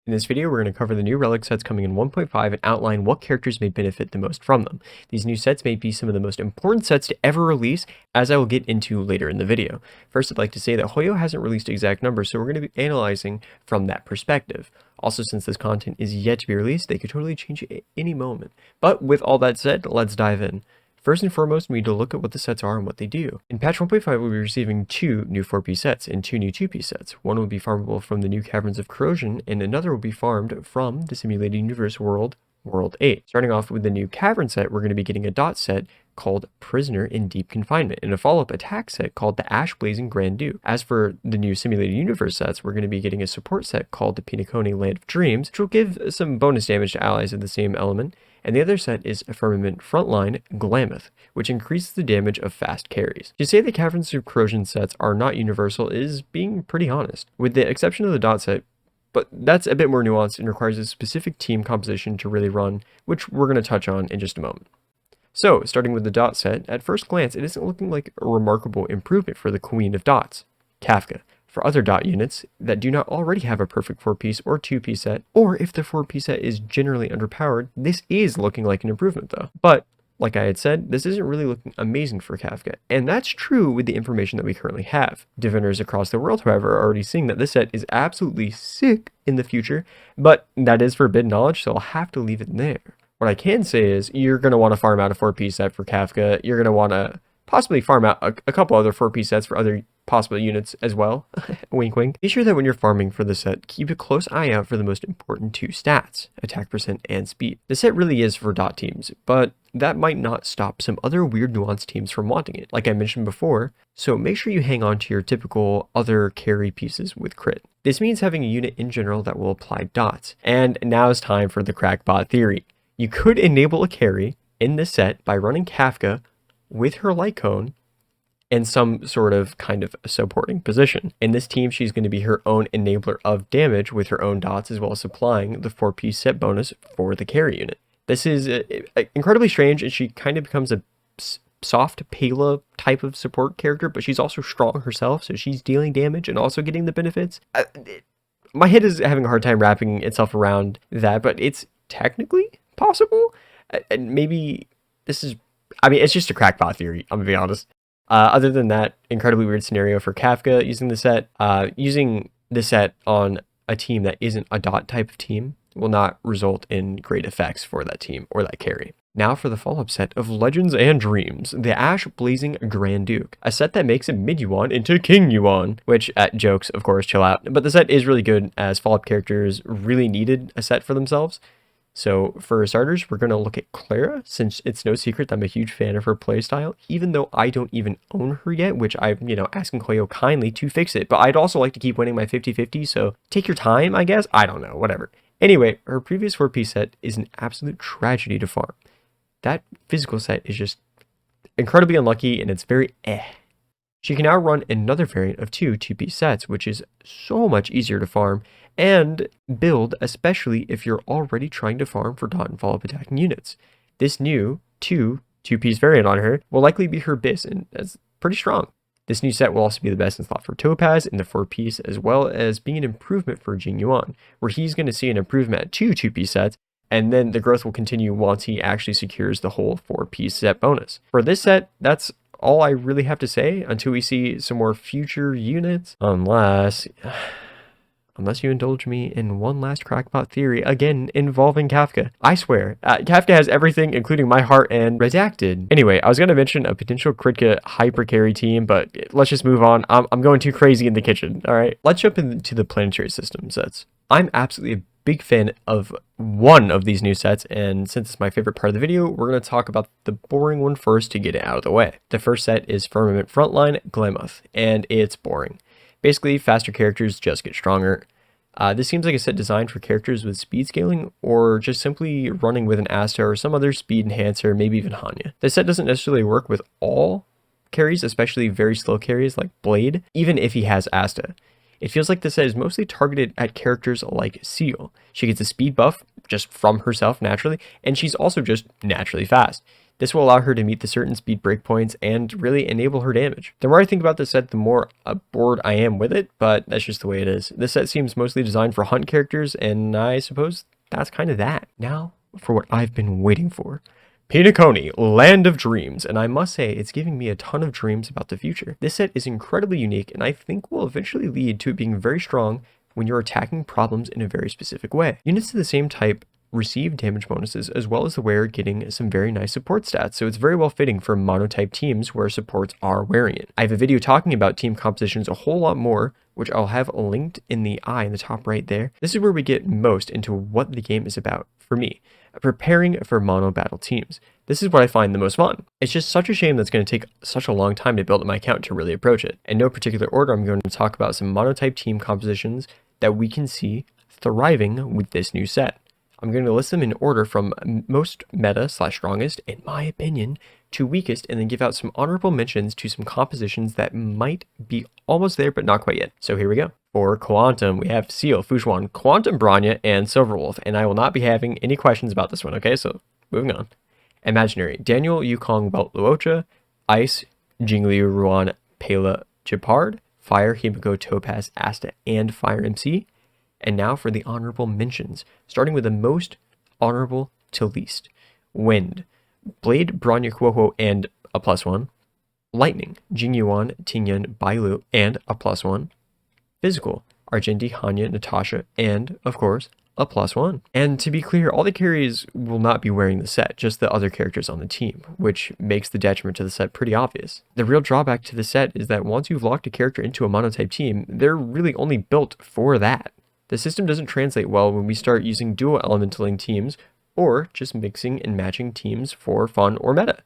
In this video, we're going to cover the new relic sets coming in 1.5 and outline what characters may benefit the most from them. These new sets may be some of the most important sets to ever release, as I will get into later in the video. First, I'd like to say that Hoyo hasn't released exact numbers, so we're going to be analyzing from that perspective. Also, since this content is yet to be released, they could totally change at any moment. But with all that said, let's dive in. First and foremost, we need to look at what the sets are and what they do. In patch 1.5, we'll be receiving 2 new 4-piece sets and 2 new 2-piece sets. One will be farmable from the new Caverns of Corrosion, and another will be farmed from the Simulated Universe World 8. Starting off with the new Cavern set, we're going to be getting a dot set called Prisoner in Deep Confinement, and a follow-up attack set called the Ash Blazing Grand Duke. As for the new Simulated Universe sets, we're going to be getting a support set called the Pinacone Land of Dreams, which will give some bonus damage to allies of the same element. And the other set is Firmament Frontline Glamoth, which increases the damage of fast carries. To say the Caverns of Corrosion sets are not universal is being pretty honest, with the exception of the dot set, but that's a bit more nuanced and requires a specific team composition to really run, which we're going to touch on in just a moment. So, starting with the dot set, at first glance, it isn't looking like a remarkable improvement for the Queen of Dots, Kafka. For other dot units that do not already have a perfect 4-piece or 2-piece set, or if the 4-piece set is generally underpowered, this is looking like an improvement though. But, like I had said, this isn't really looking amazing for Kafka, and that's true with the information that we currently have. Diviners across the world, however, are already seeing that this set is absolutely sick in the future, but that is forbidden knowledge, so I'll have to leave it there. What I can say is, you're going to want to farm out a 4-piece set for Kafka, you're going to want to possibly farm out a couple other 4-piece sets for other possible units as well. Wink wink. Be sure that when you're farming for the set, keep a close eye out for the most important 2 stats, attack percent and speed. The set really is for dot teams, but that might not stop some other weird nuanced teams from wanting it, like I mentioned before, so make sure you hang on to your typical other carry pieces with crit. This means having a unit in general that will apply dots. And now is time for the crackbot theory. You could enable a carry in this set by running Kafka with her light cone and some sort of kind of supporting position. In this team, she's going to be her own enabler of damage with her own dots, as well as supplying the 4-piece set bonus for the carry unit. This is incredibly strange, and she kind of becomes a soft Pela type of support character, but she's also strong herself, so she's dealing damage and also getting the benefits. My head is having a hard time wrapping itself around that, but it's technically possible. And maybe this is, I mean, it's just a crackpot theory, I'm gonna be honest. Other than that, incredibly weird scenario for Kafka using the set. Using the set on a team that isn't a dot type of team will not result in great effects for that team or that carry. Now for the follow-up set of Legends and Dreams, the Ash Blazing Grand Duke, a set that makes a mid-Yuan into King Yuan, which, jokes, of course, chill out. But the set is really good, as follow-up characters really needed a set for themselves. So for starters, we're going to look at Clara, since it's no secret that I'm a huge fan of her playstyle, even though I don't even own her yet, which I'm, asking Hoyo kindly to fix it. But I'd also like to keep winning my 50-50, so take your time, I guess? I don't know, whatever. Anyway, her previous 4-piece set is an absolute tragedy to farm. That physical set is just incredibly unlucky, and it's very She can now run another variant of 2 2-piece sets, which is so much easier to farm and build, especially if you're already trying to farm for dot and follow-up attacking units. This new 2-piece variant on her will likely be her best, and that's pretty strong. This new set will also be the best in slot for Topaz in the 4-piece, as well as being an improvement for Jing Yuan, where he's going to see an improvement at 2 2-piece sets, and then the growth will continue once he actually secures the whole 4-piece set bonus. For this set, that's all I really have to say until we see some more future units, unless you indulge me in one last crackpot theory, again involving Kafka. I swear, Kafka has everything, including my heart and redacted. Anyway, I was going to mention a potential Kritka hyper carry team, but let's just move on. I'm going too crazy in the kitchen, alright? Let's jump into the planetary system sets. I'm absolutely a big fan of one of these new sets, and since it's my favorite part of the video, we're going to talk about the boring one first to get it out of the way. The first set is Firmament Frontline Glamoth, and it's boring. Basically, faster characters just get stronger. This seems like a set designed for characters with speed scaling, or just simply running with an Asta or some other speed enhancer, maybe even Hanya. This set doesn't necessarily work with all carries, especially very slow carries like Blade, even if he has Asta. It feels like this set is mostly targeted at characters like Seal. She gets a speed buff just from herself naturally, and she's also just naturally fast. This will allow her to meet the certain speed breakpoints and really enable her damage. The more I think about this set, the more bored I am with it, but that's just the way it is. This set seems mostly designed for hunt characters, and I suppose that's kind of that. Now, for what I've been waiting for. Penacony, Land of Dreams, and I must say it's giving me a ton of dreams about the future. This set is incredibly unique, and I think will eventually lead to it being very strong when you're attacking problems in a very specific way. Units of the same type receive damage bonuses, as well as the wearer getting some very nice support stats, so it's very well fitting for monotype teams where supports are wearing it. I have a video talking about team compositions a whole lot more, which I'll have linked in the eye in the top right there. This is where we get most into what the game is about for me, preparing for mono battle teams. This is what I find the most fun. It's just such a shame that's going to take such a long time to build up my account to really approach it. In no particular order, I'm going to talk about some monotype team compositions that we can see thriving with this new set. I'm going to list them in order from most meta / strongest, in my opinion, to weakest, and then give out some honorable mentions to some compositions that might be almost there, but not quite yet. So here we go. For Quantum, we have Seal, Fushuan, Quantum Bronya, and Silverwolf, and I will not be having any questions about this one, okay? So moving on. Imaginary, Daniel, Yukong, Belt Luocha, Ice, Jingliu, Ruan, Pela, Gepard, Fire, Himiko, Topaz, Asta, and Fire MC. And now for the honorable mentions, starting with the most honorable to least. Wind, Blade, Bronya, Kuoho, and a +1. Lightning, Jingyuan, Tingyun, Bailu, and a +1. Physical, Argenti, Hanya, Natasha, and, of course, a +1. And to be clear, all the carries will not be wearing the set, just the other characters on the team, which makes the detriment to the set pretty obvious. The real drawback to the set is that once you've locked a character into a monotype team, they're really only built for that. The system doesn't translate well when we start using dual elementaling teams or just mixing and matching teams for fun or meta.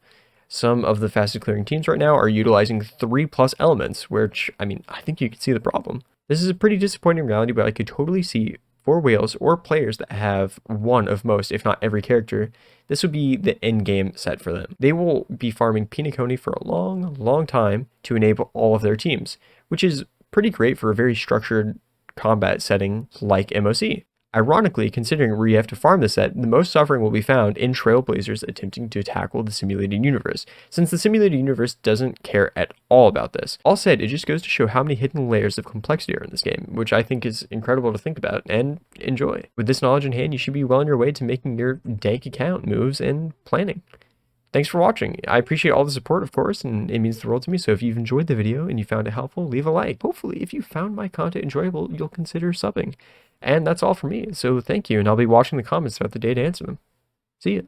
Some of the fastest clearing teams right now are utilizing 3+ elements, which, I mean, I think you can see the problem. This is a pretty disappointing reality, but I could totally see for whales or players that have one of most, if not every character, this would be the end game set for them. They will be farming Penacony for a long time to enable all of their teams, which is pretty great for a very structured combat setting like MOC. Ironically, considering where you have to farm the set, the most suffering will be found in Trailblazers attempting to tackle the simulated universe, since the simulated universe doesn't care at all about this. All said, it just goes to show how many hidden layers of complexity are in this game, which I think is incredible to think about and enjoy. With this knowledge in hand, you should be well on your way to making your dank account moves and planning. Thanks for watching. I appreciate all the support, of course, and it means the world to me. So if you've enjoyed the video and you found it helpful, leave a like. Hopefully, if you found my content enjoyable, you'll consider subbing. And that's all for me. So thank you, and I'll be watching the comments throughout the day to answer them. See ya.